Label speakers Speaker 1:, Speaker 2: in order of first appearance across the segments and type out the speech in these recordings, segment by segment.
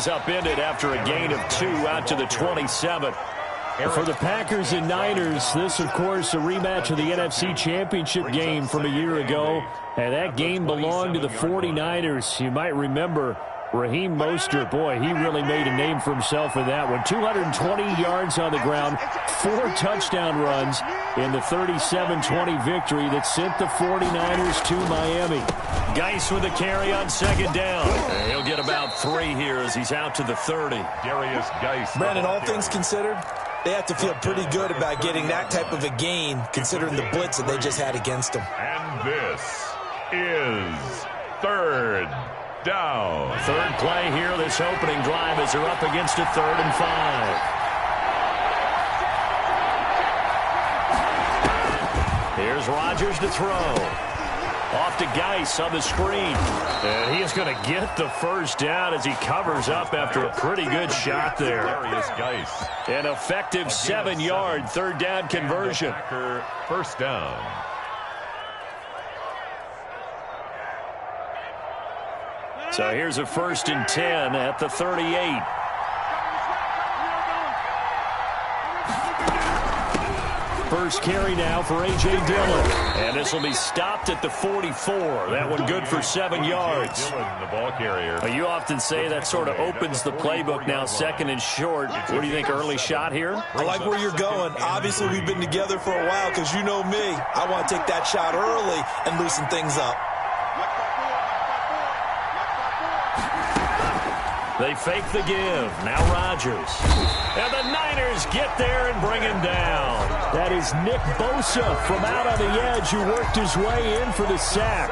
Speaker 1: is upended after a gain of 2 out to the 27. For the Packers and Niners, this, of course, a rematch of the NFC Championship game from a year ago. And that game belonged to the 49ers. You might remember Raheem Mostert, boy, he really made a name for himself in that one. 220 yards on the ground, 4 touchdown runs in the 37-20 victory that sent the 49ers to Miami. Geis with a carry on second down. And he'll get about 3 here as he's out to the 30.
Speaker 2: Darius Geis.
Speaker 3: Brandon, all things considered, they have to feel pretty good about getting that type of a gain, considering the blitz that they just had against them.
Speaker 2: And this is third down.
Speaker 1: Third play here, this opening drive as they're up against a 3rd and 5. Here's Rodgers to throw. Off to Geis on the screen. And he is going to get the first down as he covers up after a pretty good shot there.
Speaker 2: Darius Geis.
Speaker 1: An effective 7-yard 3rd down conversion.
Speaker 2: First down.
Speaker 1: So here's a 1st and 10 at the 38. First carry now for A.J. Dillon. And this will be stopped at the 44. That one good for 7 yards.
Speaker 2: Dillon, the ball carrier.
Speaker 1: You often say that sort of opens the playbook now, 2nd and short. What do you think, early shot here?
Speaker 3: I like where you're going. Obviously, we've been together for a while because you know me. I want to take that shot early and loosen things up.
Speaker 1: They fake the give. Now Rodgers. And the Niners get there and bring him down. That is Nick Bosa from out on the edge who worked his way in for the sack.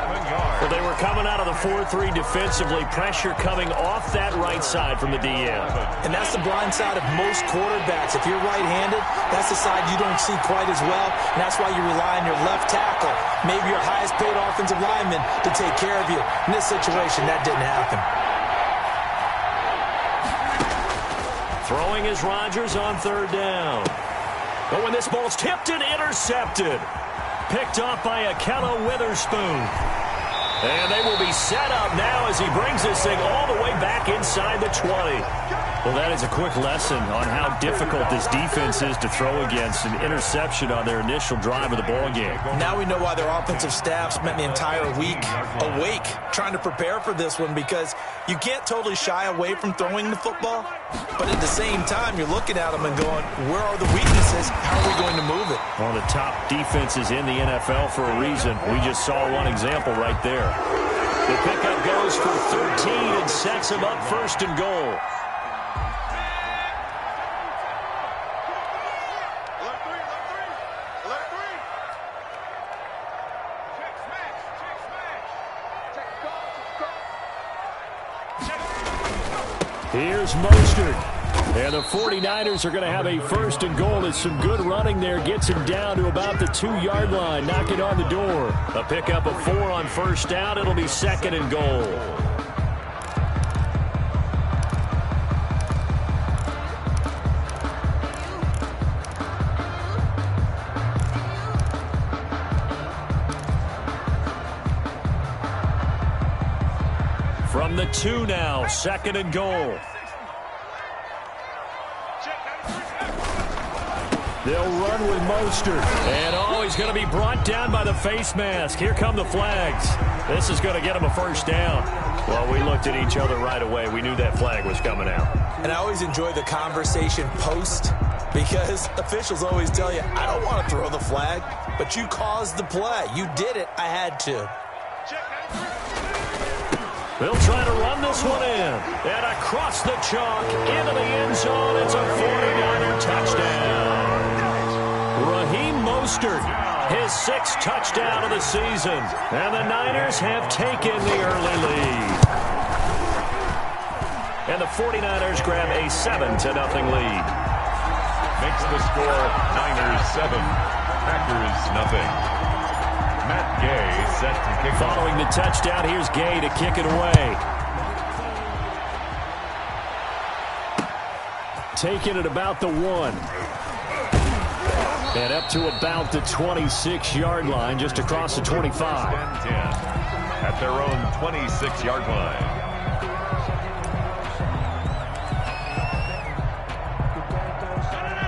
Speaker 1: Well, they were coming out of the 4-3 defensively. Pressure coming off that right side from the DM.
Speaker 3: And that's the blind side of most quarterbacks. If you're right-handed, that's the side you don't see quite as well. And that's why you rely on your left tackle, maybe your highest-paid offensive lineman, to take care of you. In this situation, that didn't happen.
Speaker 1: Throwing is Rodgers on 3rd down. But when this ball's tipped and intercepted. Picked off by Akello Witherspoon. And they will be set up now as he brings this thing all the way back inside the 20. Well, that is a quick lesson on how difficult this defense is to throw against. An interception on their initial drive of the ball game.
Speaker 3: Now we know why their offensive staff spent the entire week awake trying to prepare for this one, because you can't totally shy away from throwing the football, but at the same time you're looking at them and going, where are the weaknesses? How are we going to move it?
Speaker 1: One of the top defenses in the NFL for a reason. We just saw one example right there. The pickup goes for 13 and sets him up 1st and goal. Here's Mostert. And the 49ers are going to have a 1st and goal as some good running there gets him down to about the 2-yard line, knocking on the door. A pickup of 4 on 1st down. It'll be 2nd and goal. From the 2 now, 2nd and goal. They'll run with Mostert. And he's going to be brought down by the face mask. Here come the flags. This is going to get him a 1st down. Well, we looked at each other right away. We knew that flag was coming out.
Speaker 3: And I always enjoy the conversation post, because officials always tell you, I don't want to throw the flag, but you caused the play. You did it. I had to.
Speaker 1: They'll try to run this one in. And across the chalk, into the end zone. It's a 49er touchdown. Raheem Mostert, his 6th touchdown of the season. And the Niners have taken the early lead. And the 49ers grab a 7-0 lead.
Speaker 2: Makes the score Niners 7, Packers nothing. Matt Gay set to kick.
Speaker 1: Following the touchdown, here's Gay to kick it away. Taking it about the 1. And up to about the 26-yard line, just across the 25.
Speaker 2: 10 at their own 26-yard line.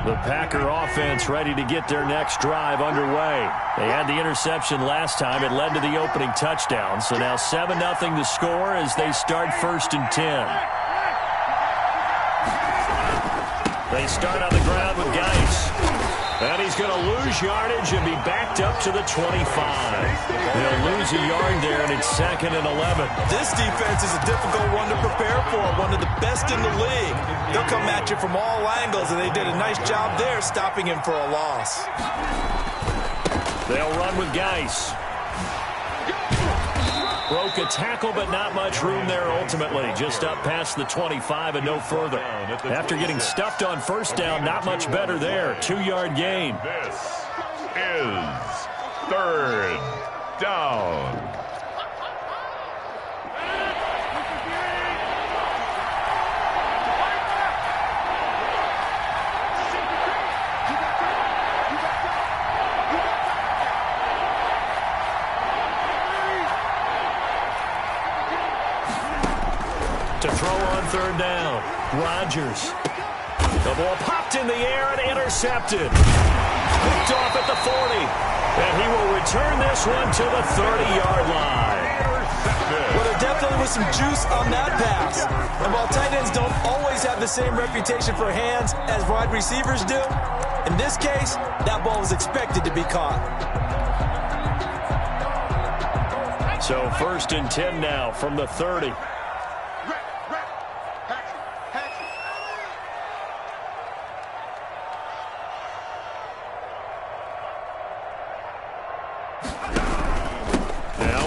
Speaker 1: The Packer offense ready to get their next drive underway. They had the interception last time. It led to the opening touchdown. So now 7-0 to score as they start 1st and 10. They start on the ground with Geis. And he's going to lose yardage and be backed up to the 25. They'll lose a yard there, and it's 2nd and 11.
Speaker 3: This defense is a difficult one to prepare for, one of the best in the league. They'll come at you from all angles, and they did a nice job there stopping him for a loss.
Speaker 1: They'll run with Geis. Broke a tackle, but not much room there ultimately. Just up past the 25 and no further. After getting stuffed on 1st down, not much better there. 2-yard gain.
Speaker 2: This is 3rd down.
Speaker 1: To throw on 3rd down. Rodgers. The ball popped in the air and intercepted. Picked off at the 40. And he will return this one to the 30-yard line.
Speaker 3: Well, there definitely was some juice on that pass. And while tight ends don't always have the same reputation for hands as wide receivers do, in this case, that ball was expected to be caught.
Speaker 1: So 1st and 10 now from the 30.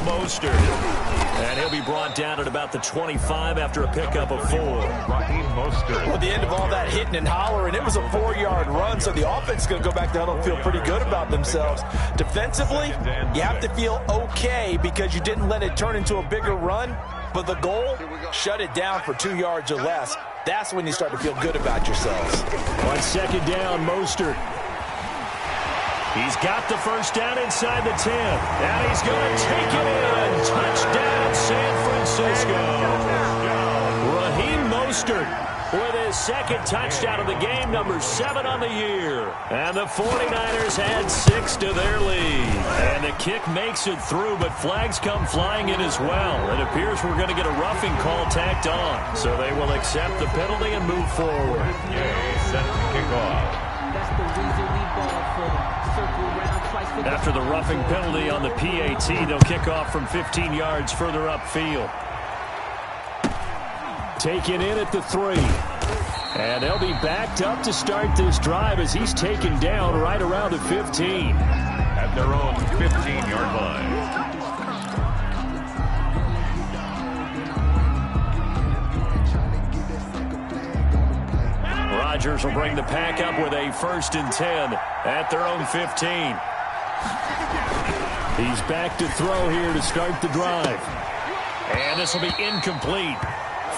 Speaker 1: Mostert. And he'll be brought down at about the 25 after a pickup of 4.
Speaker 2: Raheem Mostert.
Speaker 3: Well, at the end of all that hitting and hollering, it was a 4-yard run, so the offense is going to go back to huddle and feel pretty good about themselves. Defensively, you have to feel okay because you didn't let it turn into a bigger run, but the goal, shut it down for 2 yards or less. That's when you start to feel good about yourselves.
Speaker 1: On 2nd down, Mostert. He's got the 1st down inside the 10. And he's going to take it in. Touchdown, San Francisco. Raheem Mostert with his 2nd touchdown of the game, number 7 on the year. And the 49ers add 6 to their lead. And the kick makes it through, but flags come flying in as well. It appears we're going to get a roughing call tacked on. So they will accept the penalty and move forward.
Speaker 2: Set to kick off.
Speaker 4: That's the reason we ball for circle round twice for
Speaker 1: After the roughing penalty on the PAT, they'll kick off from 15 yards further upfield. Taken in at the 3. And they'll be backed up to start this drive as he's taken down right around the 15.
Speaker 2: At their own 15-yard line.
Speaker 1: Rodgers will bring the pack up with a 1st and 10 at their own 15. He's back to throw here to start the drive. And this will be incomplete.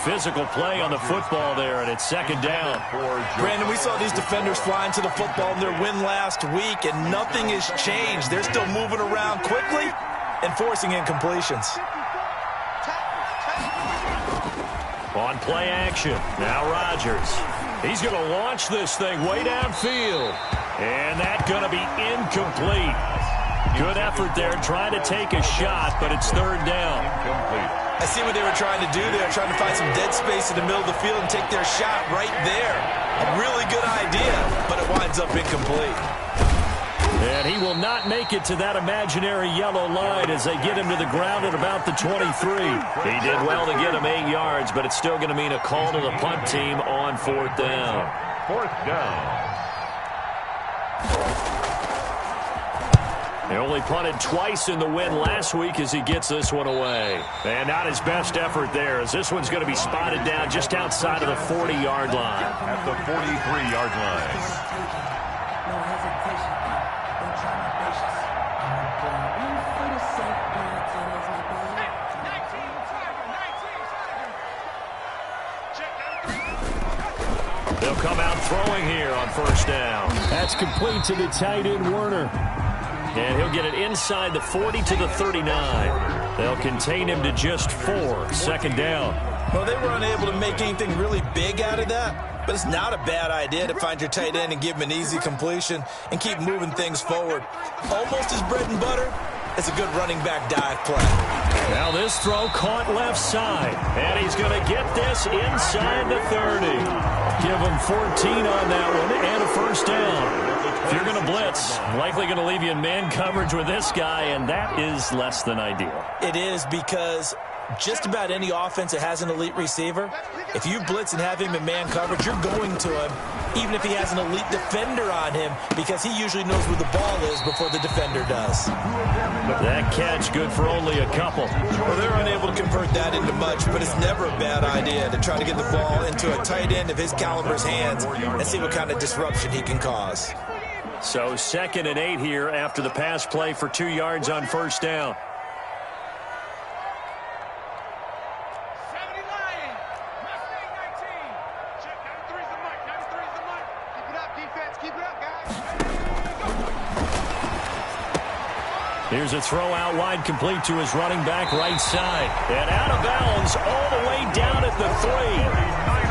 Speaker 1: Physical play on the football there, and it's 2nd down.
Speaker 3: Brandon, we saw these defenders flying to the football in their win last week, and nothing has changed. They're still moving around quickly and forcing incompletions.
Speaker 1: On play action, now Rodgers. He's going to launch this thing way downfield. And that's going to be incomplete. Good effort there trying to take a shot, but it's 3rd down.
Speaker 2: Incomplete.
Speaker 3: I see what they were trying to do there, trying to find some dead space in the middle of the field and take their shot right there. A really good idea, but it winds up incomplete.
Speaker 1: And he will not make it to that imaginary yellow line as they get him to the ground at about the 23. He did well to get him 8 yards, but it's still going to mean a call to the punt team on 4th down.
Speaker 2: 4th down.
Speaker 1: They only punted twice in the win last week as he gets this one away. And not his best effort there as this one's going to be spotted down just outside of the 40-yard line.
Speaker 2: At the 43-yard line.
Speaker 1: They'll come out throwing here on 1st down. That's complete to the tight end, Werner. And he'll get it inside the 40 to the 39. They'll contain him to just 4. 2nd down.
Speaker 3: Well, they were unable to make anything really big out of that, but it's not a bad idea to find your tight end and give him an easy completion and keep moving things forward. Almost his bread and butter. It's a good running back dive play.
Speaker 1: Now this throw caught left side, and he's going to get this inside the 30. Give him 14 on that one and a first down. If you're going to blitz, likely going to leave you in man coverage with this guy, and that is less than ideal.
Speaker 3: It is, because just about any offense that has an elite receiver, if you blitz and have him in man coverage, you're going to him, even if he has an elite defender on him, because he usually knows where the ball is before the defender does.
Speaker 1: That catch good for only a couple.
Speaker 3: Well, they're unable to convert that into much, but it's never a bad idea to try to get the ball into a tight end of his caliber's hands and see what kind of disruption he can cause.
Speaker 1: So 2nd and 8 here after the pass play for 2 yards on first down. Here's a throw out wide, complete to his running back right side. And out of bounds all the way down at the 3.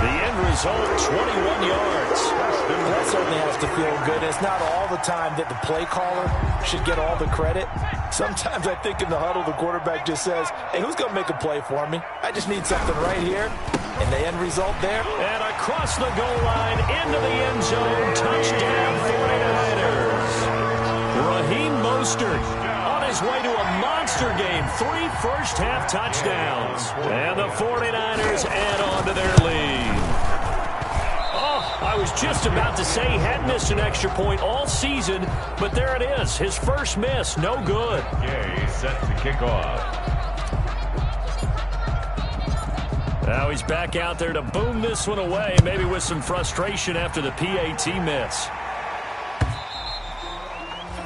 Speaker 1: The end result, 21 yards.
Speaker 3: That certainly has to feel good. It's not all the time that the play caller should get all the credit. Sometimes I think in the huddle, the quarterback just says, hey, who's going to make a play for me? I just need something right here. And the end result there.
Speaker 1: And across the goal line, into the end zone, touchdown 49ers. Raheem Mostert on his way to a monster game. 3 first-half touchdowns. And the 49ers add on to their lead. Oh, I was just about to say he hadn't missed an extra point all season, but there it is. His first miss, no good.
Speaker 2: Gay set to kick off.
Speaker 1: Now he's back out there to boom this one away, maybe with some frustration after the PAT miss.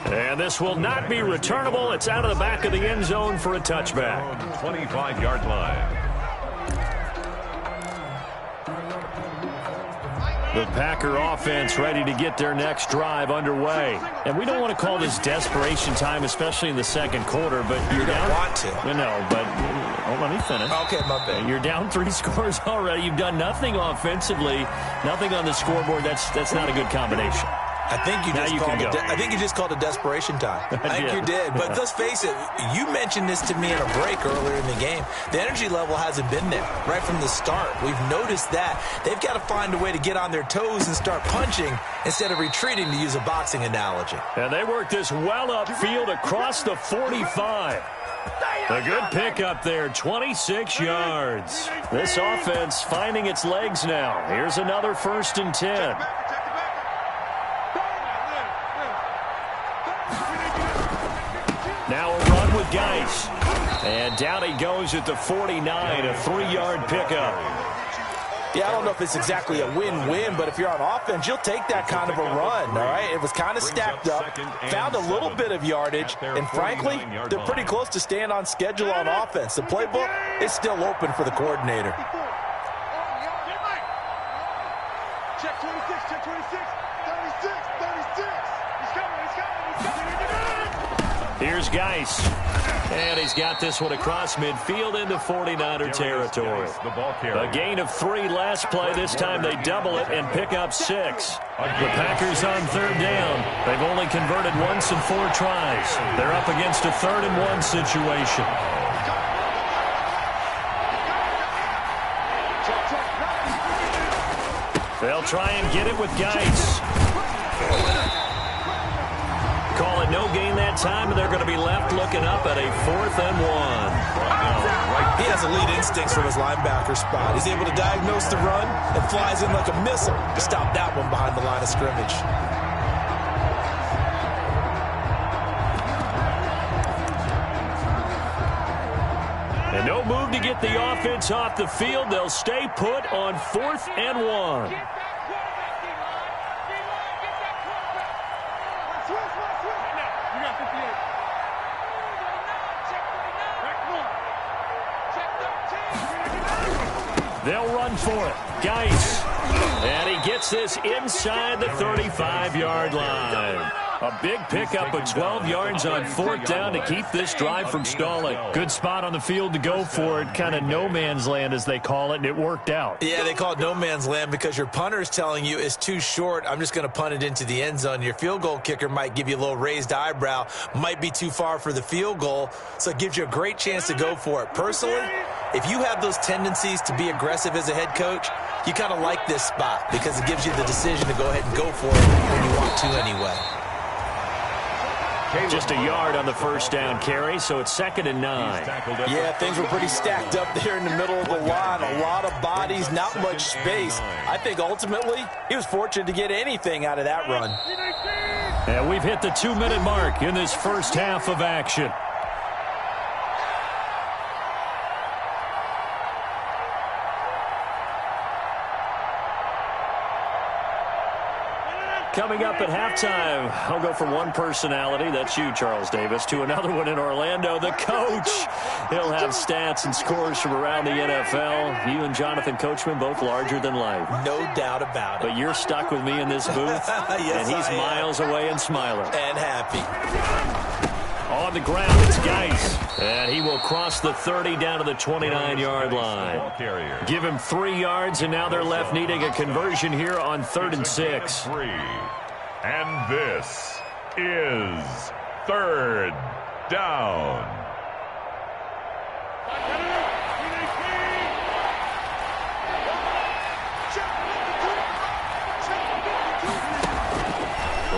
Speaker 1: And this will not be returnable. It's out of the back of the end zone for a touchback.
Speaker 2: 25-yard line.
Speaker 1: The Packer offense ready to get their next drive underway. And we don't want to call this desperation time, especially in the second quarter, but you're down.
Speaker 3: Want to.
Speaker 1: No, but let me finish.
Speaker 3: Okay, my bad.
Speaker 1: You're down 3 scores already. You've done nothing offensively, nothing on the scoreboard. That's not a good combination.
Speaker 3: I think you just called it desperation time. I think you did. But let's face it, you mentioned this to me in a break earlier in the game. The energy level hasn't been there right from the start. We've noticed that. They've got to find a way to get on their toes and start punching instead of retreating, to use a boxing analogy.
Speaker 1: And they work this well upfield across the 45. A good pickup there, 26 yards. This offense finding its legs now. Here's another 1st and 10. Now a run with Geis. And down he goes at the 49, a 3-yard pickup.
Speaker 3: Yeah, I don't know if it's exactly a win-win, but if you're on offense, you'll take that kind of a run, all right? It was kind of stacked up, found a little bit of yardage, and frankly, they're pretty close to staying on schedule on offense. The playbook is still open for the coordinator.
Speaker 5: Check 26, check 26, 36, 36. He's coming.
Speaker 1: Here's Geis. And he's got this one across midfield into 49er territory. A gain of 3 last play. This time they double it and pick up 6. The Packers on 3rd down. They've only converted once in 4 tries. They're up against a 3rd and 1 situation. They'll try and get it with Geis. Call it no gain that time, and they're going to be left looking up at a 4th and 1.
Speaker 3: He has elite instincts from his linebacker spot. He's able to diagnose the run and flies in like a missile to stop that one behind the line of scrimmage.
Speaker 1: And no move to get the offense off the field. They'll stay put on 4th and 1. They'll run for it. Geis. And he gets this inside the 35-yard line. A big pickup of 12 yards on 4th down to keep this drive from stalling. Good spot on the field to go for it. Kind of no man's land, as they call it, and it worked out.
Speaker 3: Yeah, they call it no man's land because your punter is telling you it's too short. I'm just going to punt it into the end zone. Your field goal kicker might give you a little raised eyebrow. Might be too far for the field goal, so it gives you a great chance to go for it. Personally, if you have those tendencies to be aggressive as a head coach, you kind of like this spot because it gives you the decision to go ahead and go for it when you want to anyway.
Speaker 1: Just a yard on the first down carry, so it's 2nd and 9.
Speaker 3: Yeah, things were pretty stacked up there in the middle of the line. A lot of bodies, not much space. I think ultimately he was fortunate to get anything out of that run.
Speaker 1: And we've hit the 2-minute mark in this first half of action. Coming up at halftime, I'll go from one personality, that's you, Charles Davis, to another one in Orlando, the coach. He'll have stats and scores from around the NFL. You and Jonathan Coachman, both larger than life.
Speaker 3: No doubt about it.
Speaker 1: But you're stuck with me in this booth,
Speaker 3: yes,
Speaker 1: and he's miles away and smiling.
Speaker 3: And happy.
Speaker 1: On the ground, it's Geis. And he will cross the 30 down to the 29-yard line. Give him 3 yards, and now they're left needing a conversion here on 3rd and 6.
Speaker 2: And this is 3rd down.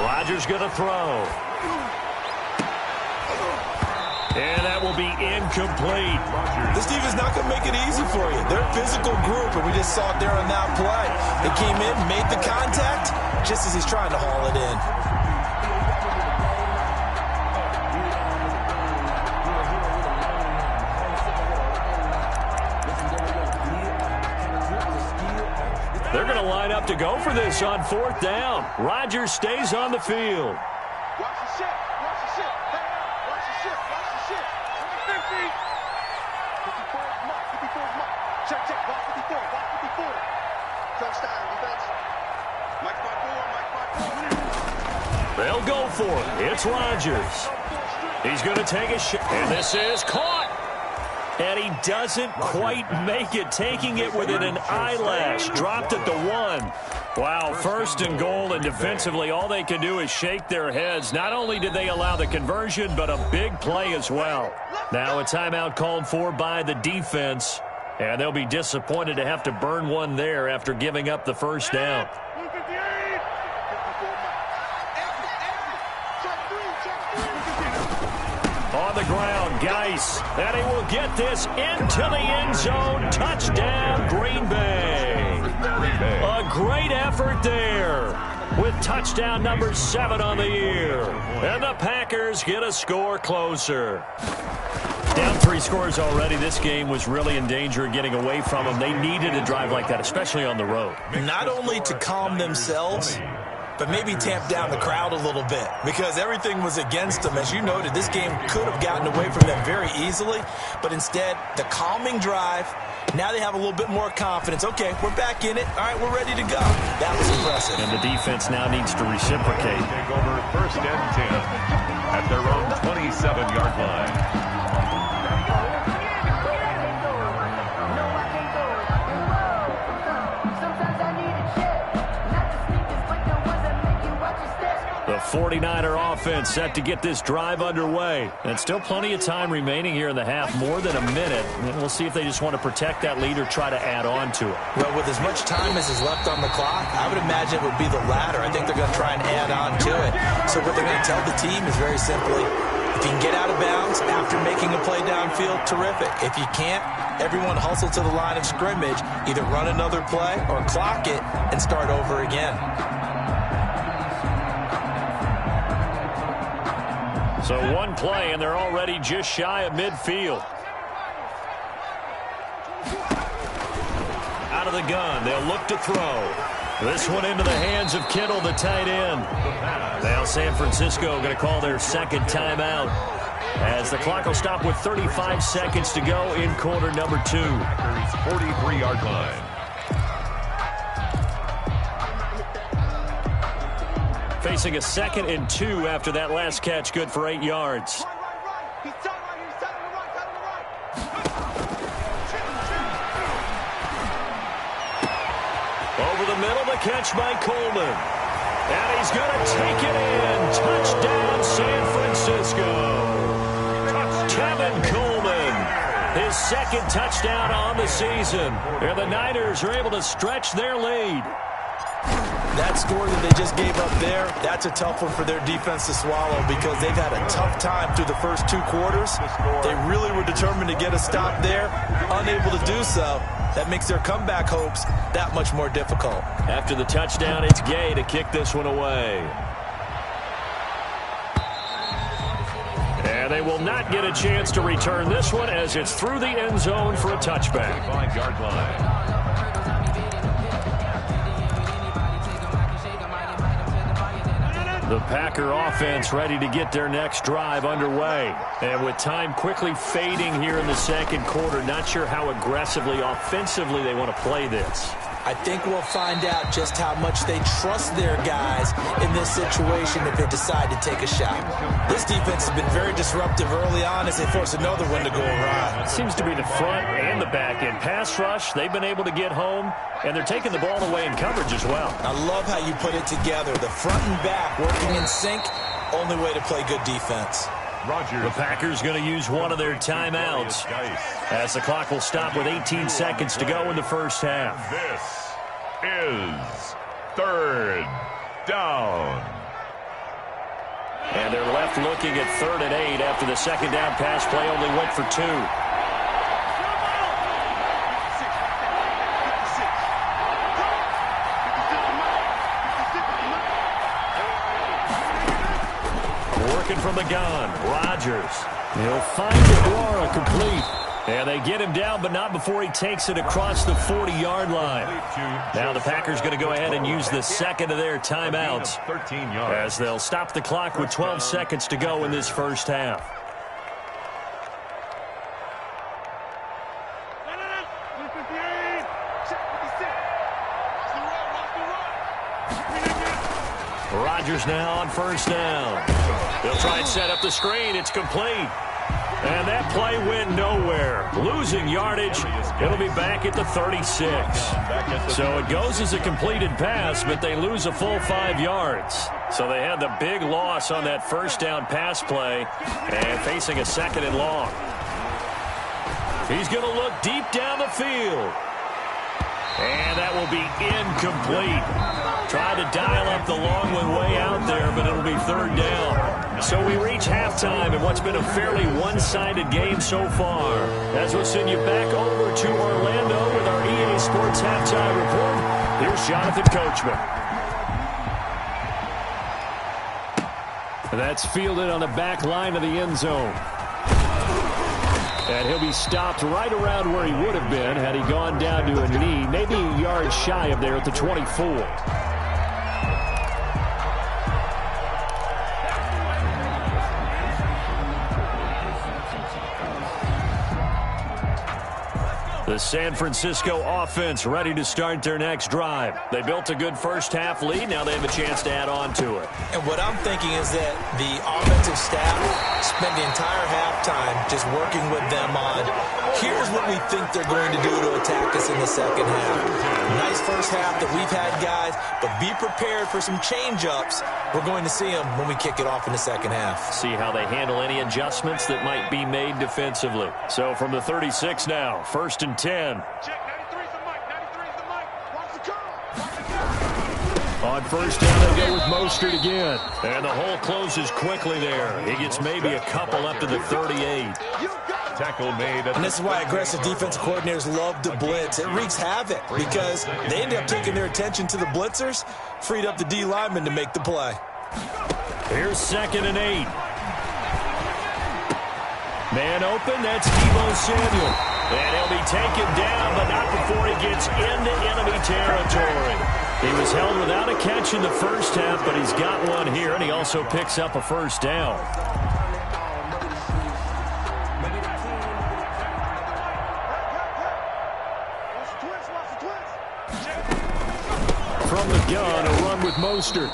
Speaker 1: Rodgers going to throw. And that will be incomplete.
Speaker 3: This defense is not going to make it easy for you. They're a physical group, and we just saw it there on that play. They came in, made the contact, just as he's trying to haul it in.
Speaker 1: They're going to line up to go for this on 4th down. Rodgers stays on the field.
Speaker 5: Watch the shit. Watch the shit. Watch the shit. Watch the shit. 50. 54 is mark. 54 is mark. Check. Watch 54. Watch 54. Touchdown defense. Mike 5-4.
Speaker 1: They'll go for it. It's Rodgers. He's going to take a shot. And this is caught. And he doesn't quite make it, taking it within an eyelash. Dropped at the 1. Wow, 1st and goal, and defensively all they can do is shake their heads. Not only did they allow the conversion, but a big play as well. Now a timeout called for by the defense, and they'll be disappointed to have to burn one there after giving up the first down. On the ground, Geis, and he will get this into the end zone. Touchdown, Green Bay. A great effort there with touchdown number 7 on the year. And the Packers get a score closer. Down 3 scores already. This game was really in danger of getting away from them. They needed a drive like that, especially on the road.
Speaker 3: Not only to calm themselves, but maybe tamp down the crowd a little bit because everything was against them. As you noted, this game could have gotten away from them very easily, but instead, the calming drive, now they have a little bit more confidence. Okay, we're back in it. All right, we're ready to go. That was impressive.
Speaker 1: And the defense now needs to reciprocate.
Speaker 2: Take over 1st and 10 at their own 27-yard line.
Speaker 1: The 49er offense set to get this drive underway. And still plenty of time remaining here in the half, more than a minute. And we'll see if they just want to protect that lead or try to add on to it.
Speaker 3: Well, with as much time as is left on the clock, I would imagine it would be the latter. I think they're going to try and add on to it. So what they're going to tell the team is very simply, if you can get out of bounds after making a play downfield, terrific. If you can't, everyone hustle to the line of scrimmage, either run another play or clock it and start over again.
Speaker 1: So one play, and they're already just shy of midfield. Out of the gun, they'll look to throw. This one into the hands of Kittle, the tight end. Now San Francisco going to call their 2nd timeout as the clock will stop with 35 seconds to go in quarter number 2.
Speaker 2: 43-yard line.
Speaker 1: facing a 2nd and 2 after that last catch, good for 8 yards.
Speaker 5: He's tight right here. He's tight on the right. Tight on the right.
Speaker 1: Over the middle, the catch by Coleman. And he's going to take it in. Touchdown, San Francisco. Kevin Coleman, his 2nd touchdown on the season. And the Niners are able to stretch their lead.
Speaker 3: That score that they just gave up there, that's a tough one for their defense to swallow because they've had a tough time through the first 2 quarters. They really were determined to get a stop there, unable to do so. That makes their comeback hopes that much more difficult.
Speaker 1: After the touchdown, it's Gay to kick this one away. And they will not get a chance to return this one as it's through the end zone for a touchback.
Speaker 2: 5-yard line.
Speaker 1: The Packer offense ready to get their next drive underway. And with time quickly fading here in the 2nd quarter, not sure how aggressively, offensively they want to play this.
Speaker 3: I think we'll find out just how much they trust their guys in this situation if they decide to take a shot. This defense has been very disruptive early on as they force another one to go awry.
Speaker 1: It seems to be the front and the back end. Pass rush, they've been able to get home, and they're taking the ball away in coverage as well.
Speaker 3: I love how you put it together. The front and back working in sync, only way to play good defense.
Speaker 1: The Packers going to use one of their timeouts as the clock will stop with 18 seconds to go in the first half.
Speaker 2: This is 3rd down.
Speaker 1: And they're left looking at 3rd and 8 after the 2nd down pass play only went for 2. Working from the gun, Rodgers. He'll find Aguara complete. And they get him down, but not before he takes it across the 40-yard line. Now the Packers going to go ahead and use the 2nd of their timeouts as they'll stop the clock with 12 seconds to go in this first half. Rodgers now on 1st down. They'll try and set up the screen. It's complete. And that play went nowhere. Losing yardage. It'll be back at the 36. So it goes as a completed pass, but they lose a full 5 yards. So they had the big loss on that 1st down pass play and facing a 2nd and long. He's going to look deep down the field. And that will be incomplete. Tried to dial up the long one way out there, but it'll be 3rd down. So we reach halftime in what's been a fairly one-sided game so far. As we'll send you back over to Orlando with our EA Sports Halftime Report, here's Jonathan Coachman. That's fielded on the back line of the end zone. And he'll be stopped right around where he would have been had he gone down to a knee, maybe a yard shy of there at the 24. The San Francisco offense ready to start their next drive. They built a good first half lead. Now they have a chance to add on to it.
Speaker 3: And what I'm thinking is that the offensive staff spent the entire halftime just working with them on, here's what we think they're going to do to attack us in the second half. Nice first half that we've had, guys, but be prepared for some change-ups. We're going to see them when we kick it off in the second half.
Speaker 1: See how they handle any adjustments that might be made defensively. So from the 36 now, 1st and 10.
Speaker 5: Check, 93's the mic. 93's the mic. Watch the curl.
Speaker 1: On 1st down, they go with Mostert again. And the hole closes quickly there. He gets maybe a couple up to the 38.
Speaker 2: Tackle made.
Speaker 3: And this is why aggressive defensive coordinators love to blitz. It wreaks havoc because they end up taking their attention to the blitzers, freed up the D lineman to make the play.
Speaker 1: Here's 2nd and 8. Man open, that's Deebo Samuel. And he'll be taken down, but not before he gets into enemy territory. He was held without a catch in the first half, but he's got one here, and he also picks up a 1st down. From the gun, a run with Mostert.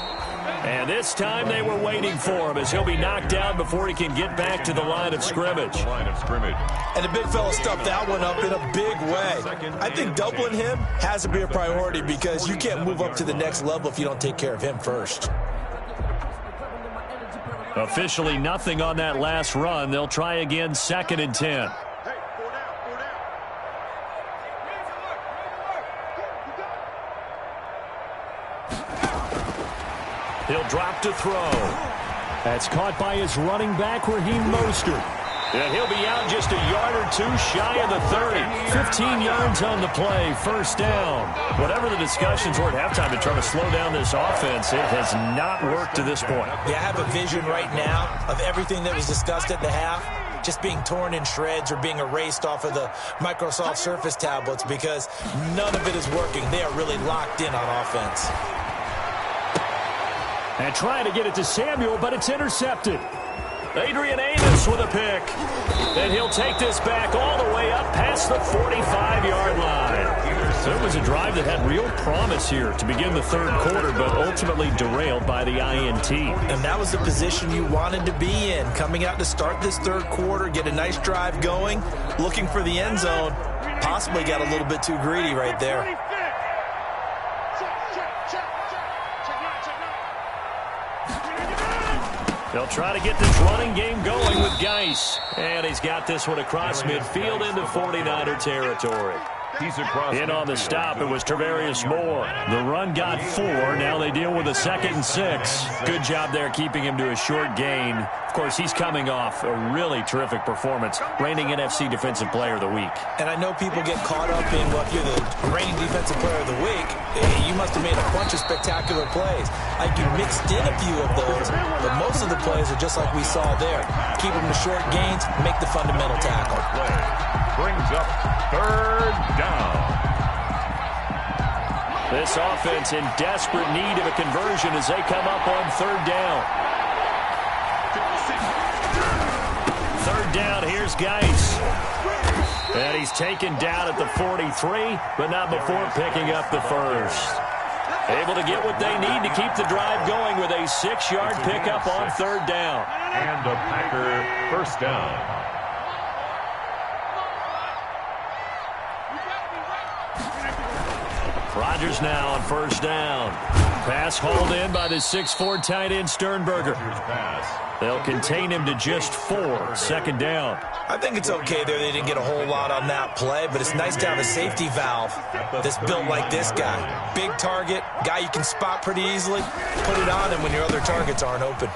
Speaker 1: And this time they were waiting for him as he'll be knocked down before he can get back to the line of scrimmage.
Speaker 3: And the big fella stuffed that one up in a big way. I think doubling him has to be a priority because you can't move up to the next level if you don't take care of him first.
Speaker 1: Officially nothing on that last run. They'll try again, 2nd and 10. He'll drop to throw. That's caught by his running back, Raheem Mostert. And he'll be out just a yard or two shy of the 30. 15 yards on the play, 1st down. Whatever the discussions were at halftime to try to slow down this offense, it has not worked to this point.
Speaker 3: Yeah, I have a vision right now of everything that was discussed at the half just being torn in shreds or being erased off of the Microsoft Surface tablets because none of it is working. They are really locked in on offense.
Speaker 1: And trying to get it to Samuel, but it's intercepted. Adrian Amos with a pick. And he'll take this back all the way up past the 45-yard line. So it was a drive that had real promise here to begin the 3rd quarter, but ultimately derailed by the INT.
Speaker 3: And that was the position you wanted to be in. Coming out to start this 3rd quarter, get a nice drive going, looking for the end zone. Possibly got a little bit too greedy right there.
Speaker 1: They'll try to get this running game going with Geis. And he's got this one across midfield into 49er territory. In on the stop, it was Travarius Moore. The run got 4. Now they deal with a 2nd and 6. Good job there keeping him to a short gain. Of course, he's coming off a really terrific performance, reigning NFC Defensive Player of the Week.
Speaker 3: And I know people get caught up in, well, if you're the reigning Defensive Player of the Week, you must have made a bunch of spectacular plays. Like you mixed in a few of those, but most of the plays are just like we saw there. Keep them to short gains, make the fundamental tackle.
Speaker 2: Brings up 3rd down.
Speaker 1: This offense in desperate need of a conversion as they come up on 3rd down. 3rd down, here's Geis. And he's taken down at the 43, but not before picking up the 1st. Able to get what they need to keep the drive going with a 6-yard pickup on 3rd down.
Speaker 2: And a Packer 1st down.
Speaker 1: Rodgers now on 1st down. Pass hauled in by the 6'4" tight end Sternberger. They'll contain him to just 4. 2nd down.
Speaker 3: I think it's okay there. They didn't get a whole lot on that play, but it's nice to have a safety valve that's built like this guy. Big target, guy you can spot pretty easily. Put it on him when your other targets aren't open.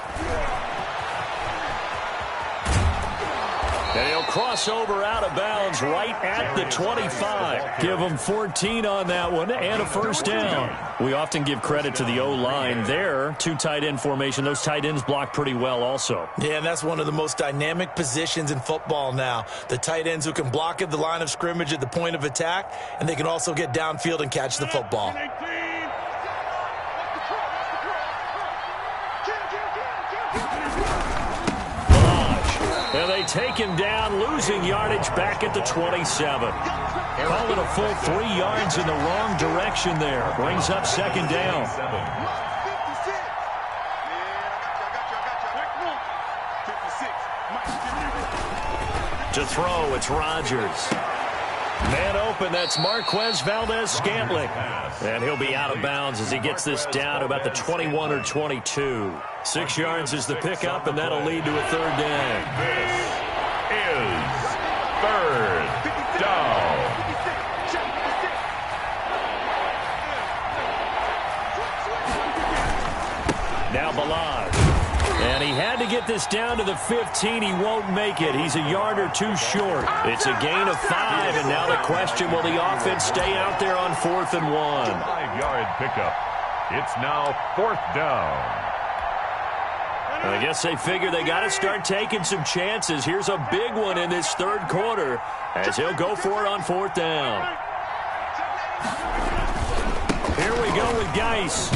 Speaker 1: And he'll cross over out of bounds right at the 25. Give him 14 on that one and a 1st down. We often give credit to the O-line there. 2 tight end formation. Those tight ends block pretty well also.
Speaker 3: Yeah, and that's one of the most dynamic positions in football now. The tight ends who can block at the line of scrimmage at the point of attack, and they can also get downfield and catch the football.
Speaker 1: And they take him down, losing yardage back at the 27. Call it a full 3 yards in the wrong direction there. Brings up 2nd down. To throw, it's Rodgers. Man open, that's Marquez Valdez-Scantling. And he'll be out of bounds as he gets this down to about the 21 or 22. 6 yards is the pickup, and that'll lead to a 3rd down.
Speaker 2: This is 3rd down.
Speaker 1: Now Ballard. And he had to get this down to the 15. He won't make it. He's a yard or 2 short. It's a gain of 5, and now the question, will the offense stay out there on 4th and 1?
Speaker 2: 5-yard pickup. It's now 4th down.
Speaker 1: I guess they figure they got to start taking some chances. Here's a big one in this 3rd quarter as he'll go for it on 4th down. Here we go with Geis.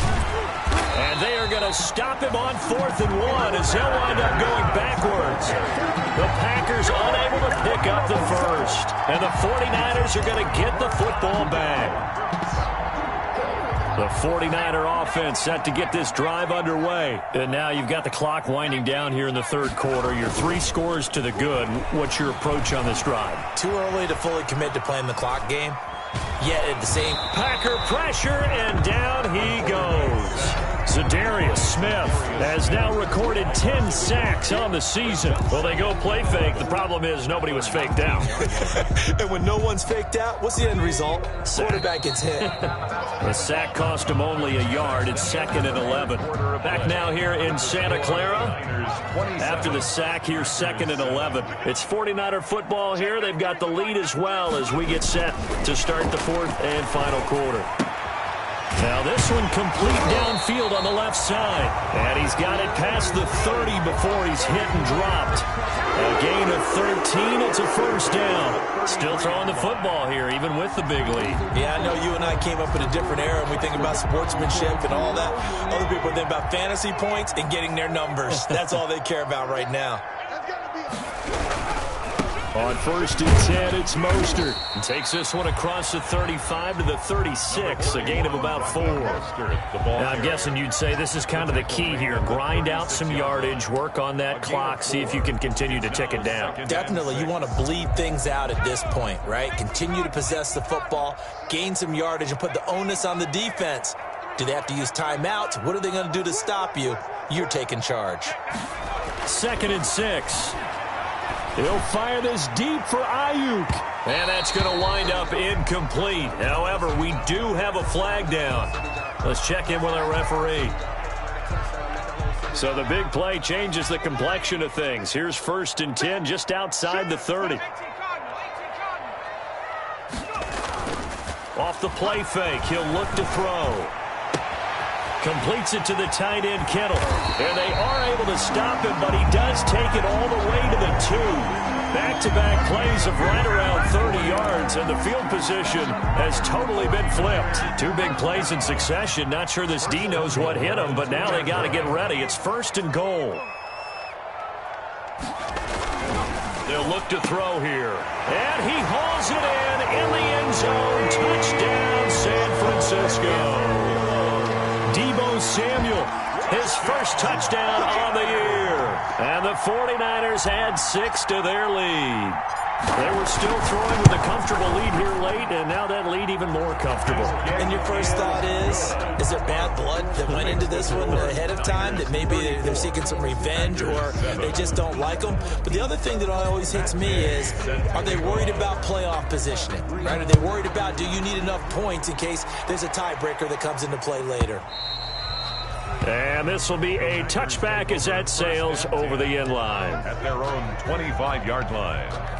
Speaker 1: And they are going to stop him on 4th and 1 as he'll wind up going backwards. The Packers unable to pick up the 1st. And the 49ers are going to get the football back. The 49er offense set to get this drive underway. And now you've got the clock winding down here in the third quarter. You're 3 scores to the good. What's your approach on this drive?
Speaker 3: Too early to fully commit to playing the clock game. Yet at the same...
Speaker 1: Packer pressure, and down he goes. Za'Darius Smith has now recorded 10 sacks on the season. Well, they go play fake. The problem is nobody was faked out.
Speaker 3: And when no one's faked out, what's the end result? Quarterback gets hit.
Speaker 1: The sack cost him only a yard. It's 2nd and 11. Back now here in Santa Clara. After the sack here, 2nd and 11. It's 49er football here. They've got the lead as well as we get set to start the 4th and final quarter. Now this one complete downfield on the left side. And he's got it past the 30 before he's hit and dropped. A gain of 13. It's a first down. Still throwing the football here, even with the big lead.
Speaker 3: Yeah, I know you and I came up in a different era, and we think about sportsmanship and all that. Other people think about fantasy points and getting their numbers. That's all they care about right now.
Speaker 1: On 1st and 10, it's Mostert. And takes this one across the 35 to the 36, a gain of about 4. Now, I'm guessing you'd say this is kind of the key here. Grind out some yardage, work on that clock, see if you can continue to tick it down.
Speaker 3: Definitely. You want to bleed things out at this point, right? Continue to possess the football, gain some yardage, and put the onus on the defense. Do they have to use timeouts? What are they going to do to stop you? You're taking charge.
Speaker 1: 2nd and 6. He'll fire this deep for Ayuk. And that's going to wind up incomplete. However, we do have a flag down. Let's check in with our referee. So the big play changes the complexion of things. Here's 1st and 10 just outside the 30. Off the play fake, he'll look to throw. Completes it to the tight end, Kittle. And they are able to stop him, but he does take it all the way to the 2. Back-to-back plays of right around 30 yards, and the field position has totally been flipped. 2 big plays in succession. Not sure this D knows what hit him, but now they got to get ready. It's 1st and goal. They'll look to throw here. And he hauls it in the end zone. Touchdown, San Francisco. Deebo Samuel, his first touchdown on the year. And the 49ers add 6 to their lead. They were still throwing with a comfortable lead here late, and now that lead even more comfortable.
Speaker 3: And your first thought is there bad blood that went into this one ahead of time, that maybe they're seeking some revenge or they just don't like them? But the other thing that always hits me is, are they worried about playoff positioning? Right? Are they worried about, do you need enough points in case there's a tiebreaker that comes into play later?
Speaker 1: And this will be a touchback as that sails over the end line.
Speaker 2: At their own 25-yard line.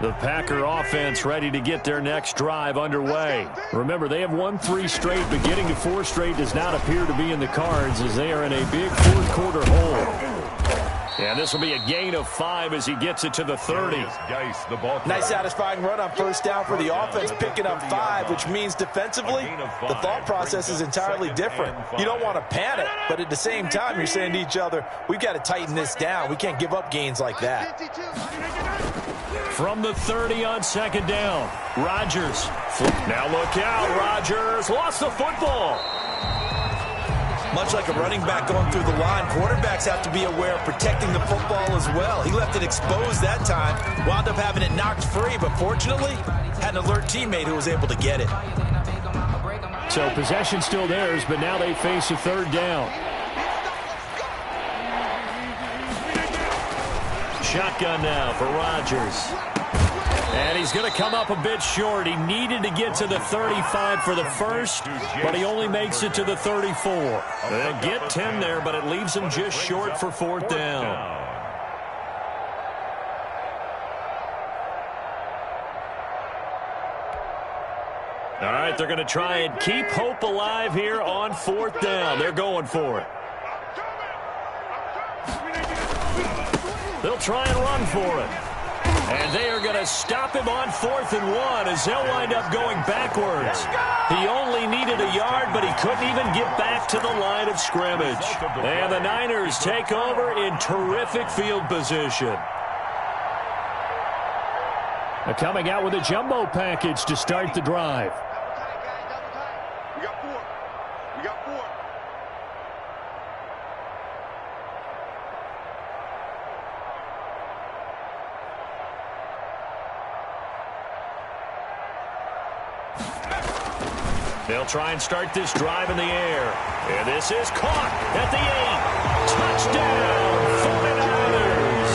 Speaker 1: The Packer offense ready to get their next drive underway. Remember, they have won 3 straight, but getting to 4 straight does not appear to be in the cards as they are in a big fourth-quarter hole. And this will be a gain of 5 as he gets it to the 30.
Speaker 3: Nice satisfying run on first down for the offense, picking up 5, which means defensively, the thought process is entirely different. You don't want to panic, but at the same time, you're saying to each other, we've got to tighten this down. We can't give up gains like that.
Speaker 1: From the 30 on 2nd down, Rodgers. Now look out, Rodgers lost the football.
Speaker 3: Much like a running back going through the line, quarterbacks have to be aware of protecting the football as well. He left it exposed that time, wound up having it knocked free, but fortunately, had an alert teammate who was able to get it.
Speaker 1: So possession still theirs, but now they face a 3rd down. Shotgun now for Rodgers. And he's going to come up a bit short. He needed to get to the 35 for the first, but he only makes it to the 34. They'll get 10 there, but it leaves him just short for 4th down. All right, they're going to try and keep hope alive here on 4th down. They're going for it. They'll try and run for it. And they are going to stop him on 4th and 1 as they'll wind up going backwards. He only needed a yard, but he couldn't even get back to the line of scrimmage. And the Niners take over in terrific field position. They're coming out with a jumbo package to start the drive. They'll try and start this drive in the air. And this is caught at the 8. Touchdown, 49ers.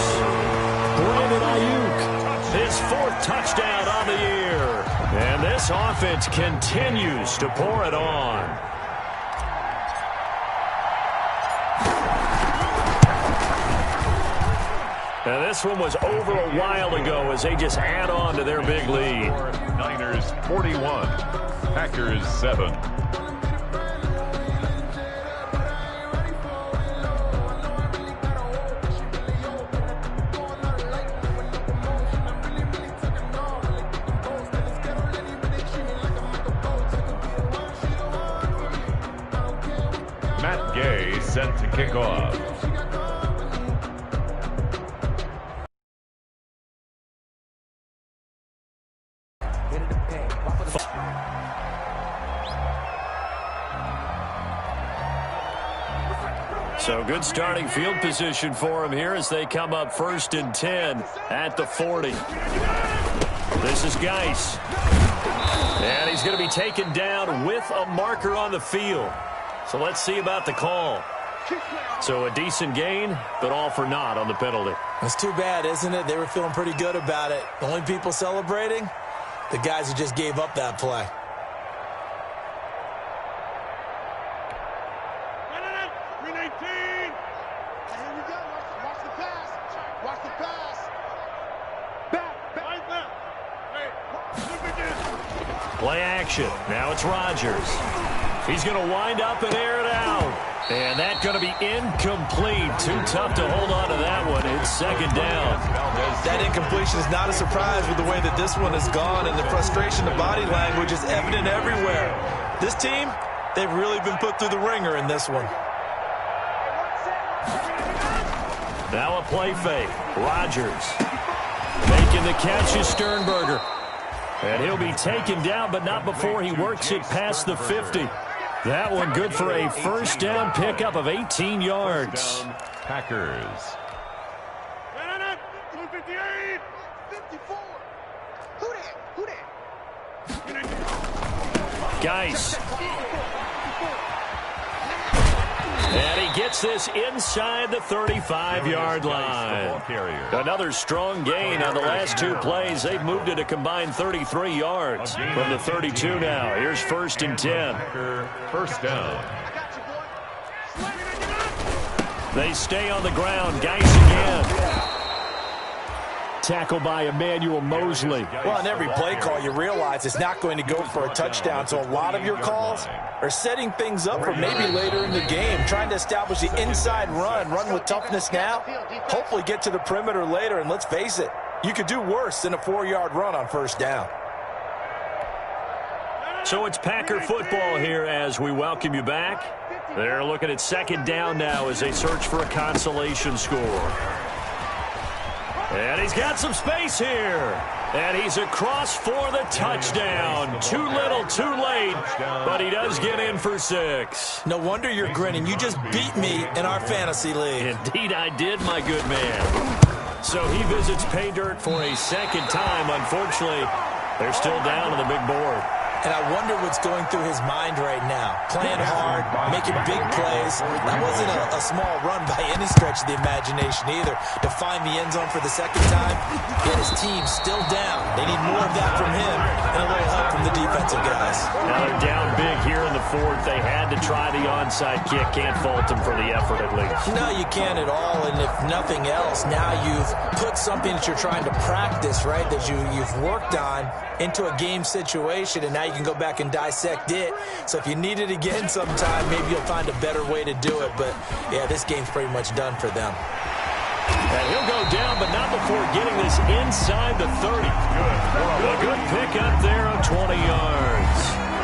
Speaker 1: Brandon Ayuk, his 4th touchdown on the year. And this offense continues to pour it on. And this one was over a while ago as they just add on to their big lead.
Speaker 2: Niners 41, Packers 7. Matt Gay set to kick off.
Speaker 1: So good starting field position for him here as they come up 1st and 10 at the 40. This is Geis. And he's going to be taken down with a marker on the field. So let's see about the call. So a decent gain, but all for naught on the penalty.
Speaker 3: It's too bad, isn't it? They were feeling pretty good about it. The only people celebrating, the guys who just gave up that play.
Speaker 1: Play action. Now it's Rodgers. He's going to wind up and air it out. And that's going to be incomplete. Too tough to hold on to that one. It's 2nd down.
Speaker 3: That incompletion is not a surprise with the way that this one has gone, and the frustration, the body language is evident everywhere. This team, they've really been put through the ringer in this one.
Speaker 1: Now a play fake. Rodgers making the catch is Sternberger. And he'll be taken down, but not before he works it past the 50. That one good for a 1st down pickup of 18 yards.
Speaker 2: Packers.
Speaker 5: 54. Who that?
Speaker 1: Geis. And he gets this inside the 35-yard line. Another strong gain on the last 2 plays. They've moved it a combined 33 yards from the 32 now. Here's 1st and 10.
Speaker 2: 1st down.
Speaker 1: They stay on the ground. Geis again. Tackled by Emmanuel Mosley.
Speaker 3: Well, on every play call, you realize it's not going to go for a touchdown. So a lot of your calls are setting things up for maybe later in the game, trying to establish the inside run with toughness now, hopefully get to the perimeter later. And let's face it, you could do worse than a 4-yard run on 1st down.
Speaker 1: So it's Packer football here as we welcome you back. They're looking at 2nd down now as they search for a consolation score. And he's got some space here. And he's across for the touchdown. Too little, too late. But he does get in for 6.
Speaker 3: No wonder you're grinning. You just beat me in our fantasy league.
Speaker 1: Indeed I did, my good man. So he visits pay dirt for a 2nd time. Unfortunately, they're still down on the big board.
Speaker 3: And I wonder what's going through his mind right now. Playing hard, making big plays. That wasn't a small run by any stretch of the imagination either. To find the end zone for the 2nd time, yet his team still down. They need more of that from him and a little help from the defensive guys.
Speaker 1: Now they're down big here in the 4th. They had to try the onside kick. Can't fault them for the effort at least.
Speaker 3: No, you can't at all. And if nothing else, now you've put something that you're trying to practice, right, that you've worked on into a game situation, and now you can go back and dissect it. So if you need it again sometime, maybe you'll find a better way to do it. But, yeah, this game's pretty much done for them.
Speaker 1: And he'll go down, but not before getting this inside the 30. A good pickup there of 20 yards.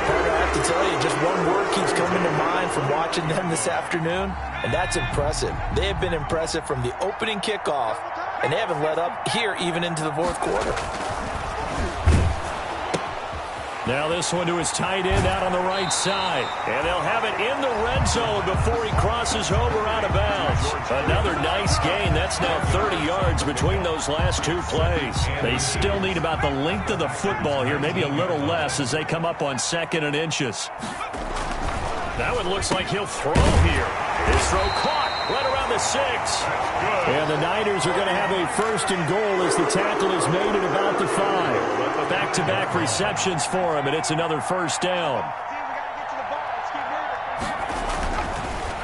Speaker 3: I have to tell you, just one word keeps coming to mind from watching them this afternoon, and that's impressive. They have been impressive from the opening kickoff, and they haven't let up here even into the 4th quarter.
Speaker 1: Now this one to his tight end out on the right side. And they'll have it in the red zone before he crosses over out of bounds. yards. Another nice gain. That's now 30 yards between those last two plays. They still need about the length of the football here, maybe a little less as they come up on 2nd and inches. That one looks like he'll throw here. His throw caught right around the 6. And the Niners are going to have a 1st and goal as the tackle is made at about the 5. Back-to-back receptions for him, and it's another 1st down.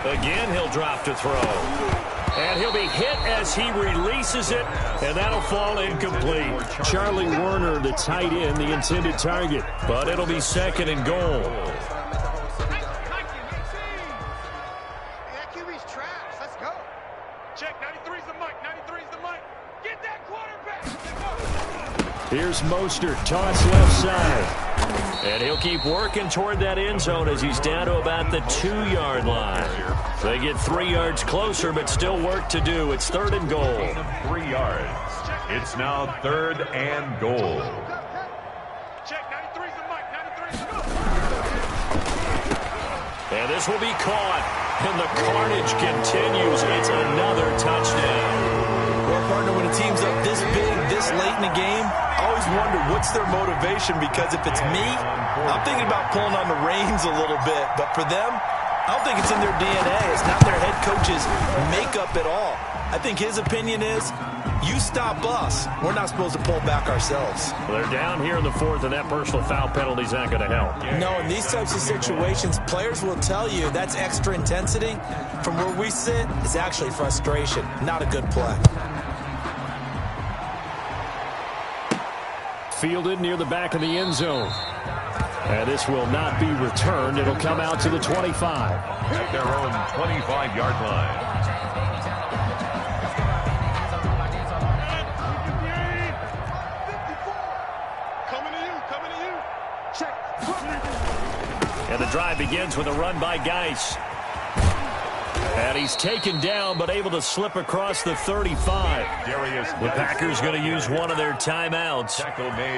Speaker 1: Again, he'll drop to throw. And he'll be hit as he releases it, and that'll fall incomplete. Charlie Werner, the tight end, the intended target. But it'll be 2nd and goal. Here's Mostert, toss left side. And he'll keep working toward that end zone as he's down to about the 2-yard line. They get 3 yards closer, but still work to do. It's 3rd and goal.
Speaker 2: 3 yards. It's now 3rd and goal.
Speaker 1: And this will be caught. And the carnage continues. It's another touchdown.
Speaker 3: Well, partner, when a team's up this big, this late in the game, I always wonder what's their motivation, because if it's me, I'm thinking about pulling on the reins a little bit. But for them, I don't think it's in their DNA. It's not their head coach's makeup at all. I think his opinion is, you stop us. We're not supposed to pull back ourselves.
Speaker 1: Well, they're down here in the 4th, and that personal foul penalty's not going to help.
Speaker 3: No, in these types of situations, players will tell you that's extra intensity. From where we sit, it's actually frustration, not a good play.
Speaker 1: Fielded near the back of the end zone. And this will not be returned. It'll come out to the 25.
Speaker 2: At their own 25-yard line.
Speaker 1: And the drive begins with a run by Geis. And he's taken down, but able to slip across the 35. The Packers going to use one of their timeouts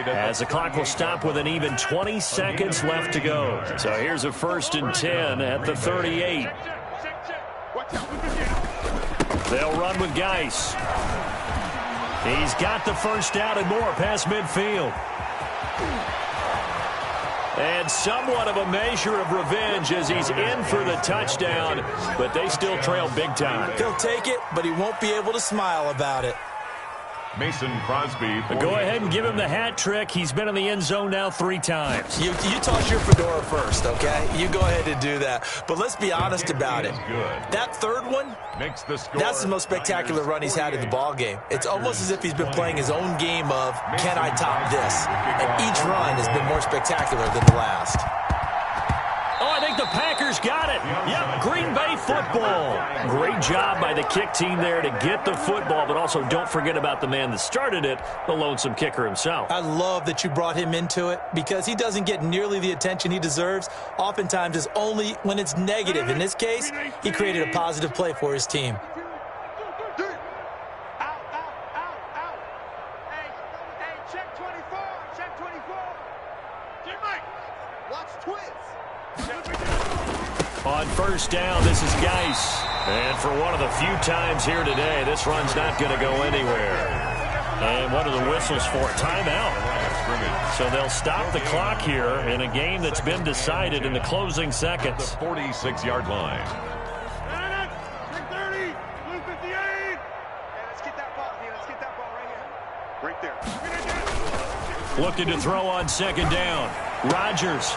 Speaker 1: as the clock will stop with an even 20 seconds left to go. So here's a 1st and 10 at the 38. They'll run with Geis. He's got the 1st down and more past midfield. And somewhat of a measure of revenge as he's in for the touchdown, but they still trail big time.
Speaker 3: He'll take it, but he won't be able to smile about it.
Speaker 2: Mason Crosby.
Speaker 1: Go ahead and give him the hat trick. He's been in the end zone now 3 times.
Speaker 3: You toss your fedora first, okay? You go ahead and do that. But let's be honest about it. That 3rd one, that's the most spectacular run he's had in the ball game. It's almost as if he's been playing his own game of, can I top this? And each run has been more spectacular than the last.
Speaker 1: Oh, I think the Packers got it. Yep, Green Bay football. Great job by the kick team there to get the football, but also don't forget about the man that started it, the lonesome kicker himself.
Speaker 3: I love that you brought him into it because he doesn't get nearly the attention he deserves. Oftentimes it's only when it's negative. In this case, he created a positive play for his team.
Speaker 1: On 1st down, this is Geis. And for one of the few times here today, this run's not going to go anywhere. And what are the whistles for? Timeout. So they'll stop the clock here in a game that's been decided in the closing seconds.
Speaker 2: The 46-yard line.
Speaker 5: Let's get that ball here. Let's get that ball right here. Right there.
Speaker 1: Looking to throw on 2nd down. Rodgers.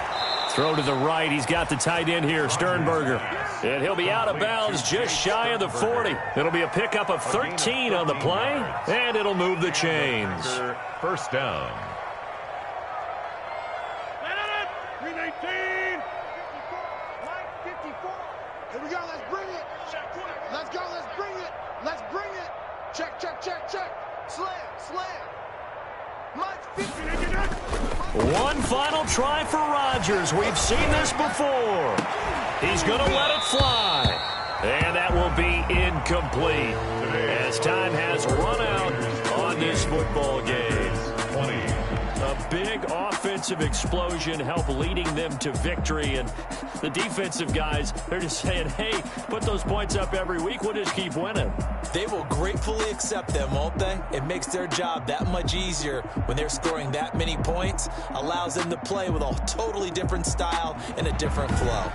Speaker 1: Throw to the right. He's got the tight end here, Sternberger. And he'll be out of bounds just shy of the 40. It'll be a pickup of 13 on the play, and it'll move the chains.
Speaker 2: 1st down.
Speaker 5: 319. 54. Here we go. Let's bring it. Let's go. Let's bring it. Let's bring it. Check, check, check, check. Slam, slam.
Speaker 1: One final try for Rodgers. We've seen this before. He's going to let it fly. And that will be incomplete as time has run out on this football game.
Speaker 2: 20.
Speaker 1: A big offensive explosion helped leading them to victory. And the defensive guys, they're just saying, hey, put those points up every week. We'll just keep winning.
Speaker 3: They will gratefully accept them, won't they? It makes their job that much easier when they're scoring that many points. Allows them to play with a totally different style and a different flow.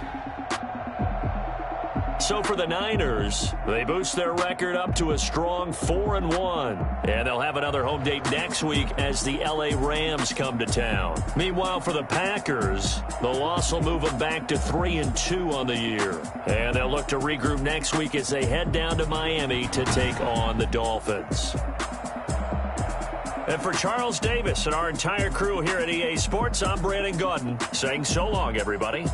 Speaker 1: So for the Niners, they boost their record up to a strong 4-1. And they'll have another home date next week as the LA Rams come to town. Meanwhile, for the Packers, the loss will move them back to 3-2 on the year. And they'll look to regroup next week as they head down to Miami to take on the Dolphins. And for Charles Davis and our entire crew here at EA Sports, I'm Brandon Gaudin saying so long, everybody.